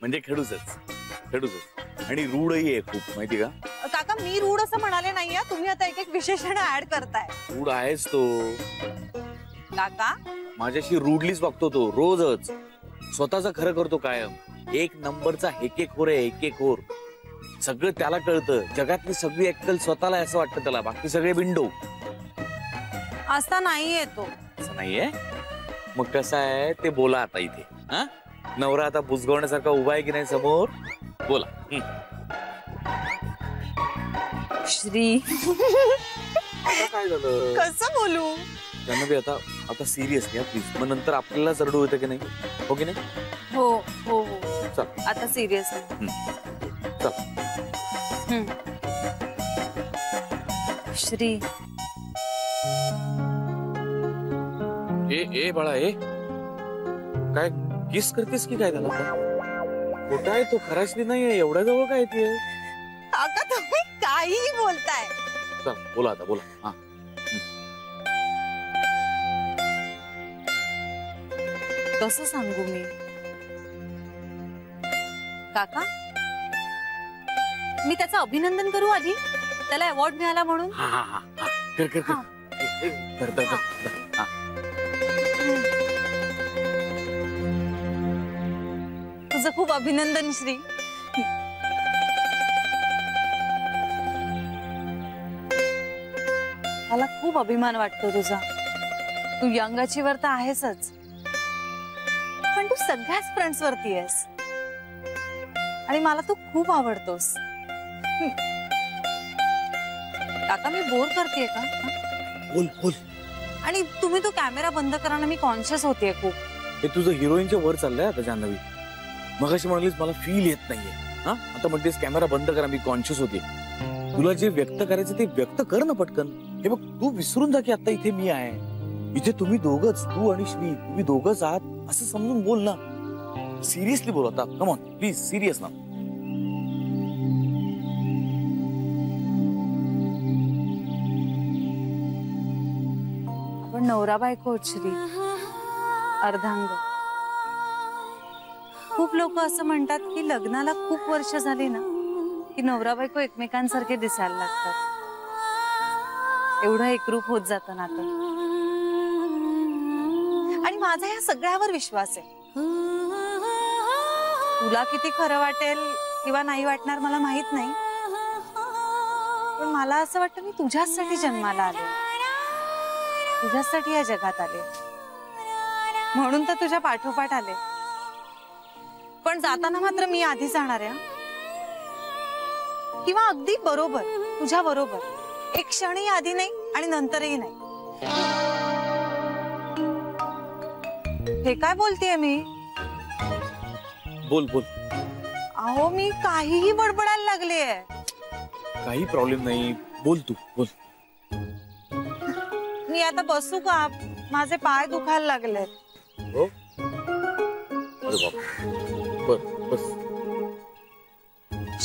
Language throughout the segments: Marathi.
म्हणजे खडूसच खडूसच आणि रूढही आहे खूप, माहिती का? काका मी रूढ असं म्हणाले नाहीये, तुम्ही आता एक एक विशेषण ऍड करताय. रूढ आहेच तो. काका माझ्याशी रूढलीच वागतो तो रोजच. स्वतःच खरं करतो कायम. एक नंबरचा हेकेखोर आहे, हेकेखोर. सगळं त्याला कळतं. जगातली सगळी अक्कल स्वतःला असं वाटतं त्याला, बाकी सगळे बिंडो. असा नाहीये तो. असं नाहीये? मग कसं आहे ते बोला आता इथे. हा, नवरा आता बुजगवण्यासारखा उभा आहे की नाही समोर? बोला. श्री आता काय झालं? कसं बोलू? जान्हवी आता आता सिरियसली प्लीज. मग नंतर आपल्याला रडू येतं की नाही? हो की नाही? हो हो हो. चल आता सिरियस आहे. चल. श्री ए बाळा ए, काय किस करतेस की काय झालं? कुठं आहे तो? खराशली नाहीये, एवढ्या जवळ काय ते? काका तुम्ही काहीही बोलताय. चल बोला आता, बोला. हा, कसं सांगू मी? काका मी त्याचं अभिनंदन करू आधी, त्याला अवॉर्ड मिळाला म्हणून. हा हा हा, कर कर कर. कर कर कर. हा. तुझं खूप अभिनंदन श्री. मला खूप अभिमान वाटतो तुझा. तू यंग अचीवर तर आहेसच, पण तू सगळ्याच फ्रंट्स वरती आहेस आणि मला तू खूप आवडतोस. काका मी बोर करतेय का? बोल बोल. आणि तुम्ही तो कॅमेरा बंद करा ना, मी कॉन्शियस होतेय खूप. हे तुझं हिरोईनच्या वर चाललंय आता जान्हवी. मगाशी म्हणालीस मला फील येत नाहीये, हा आता म्हणतेस कॅमेरा बंद करा, मी कॉन्शियस होते. तुला जे व्यक्त करायचं ते व्यक्त कर ना पटकन. हे बघ तू विसरून जा की आता इथे मी आहे. इथे तुम्ही दोघच, तू आणि श्री, तुम्ही दोघच आहात असं समजून बोल ना. सिरियसली बोल आता. कम ऑन प्लीज, सिरियस ना. आपण नवरा बायको श्री, अर्धांग. खूप लोक असं म्हणतात की लग्नाला खूप वर्ष झाली ना की नवरा बायको एकमेकांसारखे दिसायला लागतात. एवढं एकरूप होत जातं नातं. आणि माझा या सगळ्यावर विश्वास आहे. तुला किती खरं वाटेल किंवा नाही वाटणार मला माहित नाही, पण मला असं वाटतं मी तुझ्यासाठी जन्माला आले, तुझ्यासाठी या जगात आले, म्हणून तर तुझ्या पाठोपाठ आले. पण जाताना मात्र मी आधी जाणार आहे, किंवा अगदी बरोबर तुझ्या बरोबर. एक क्षणही आधी नाही आणि नंतरही नाही. हे काय बोलतेय मी? बोल बोल. अहो मी काहीही बडबडायला लागलीये. काही प्रॉब्लेम नाही, बोल तू बोल. मी आता बसू का? माझे पाय दुखायला लागलेत. हो, अरे बाप. बर बस.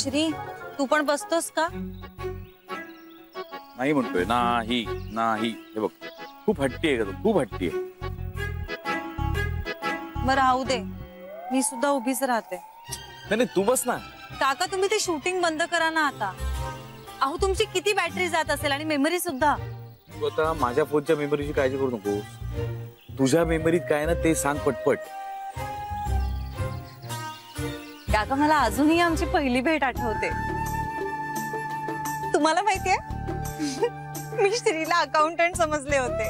श्री तू पण बसतोस का? नाही म्हणतोय. नाही नाही. हे बघ खूप हट्टी आहे का तू, खूप हट्टी आहे. मग राहू दे, मी सुद्धा उभीच राहते. नाही तू बस ना. काका तुम्ही ते शूटिंग बंद करा ना आता. अहो तुमची किती बॅटरी जात असेल आणि मेमरी सुद्धा. तू आता माझ्या फोनच्या मेमरीची काळजी करू नको. तुझ्या मेमरीत काय ना ते सांग पटपट. काका मला अजूनही आमची पहिली भेट आठवते. तुम्हाला माहितीये, मी श्रीला अकाउंटंट समजले होते.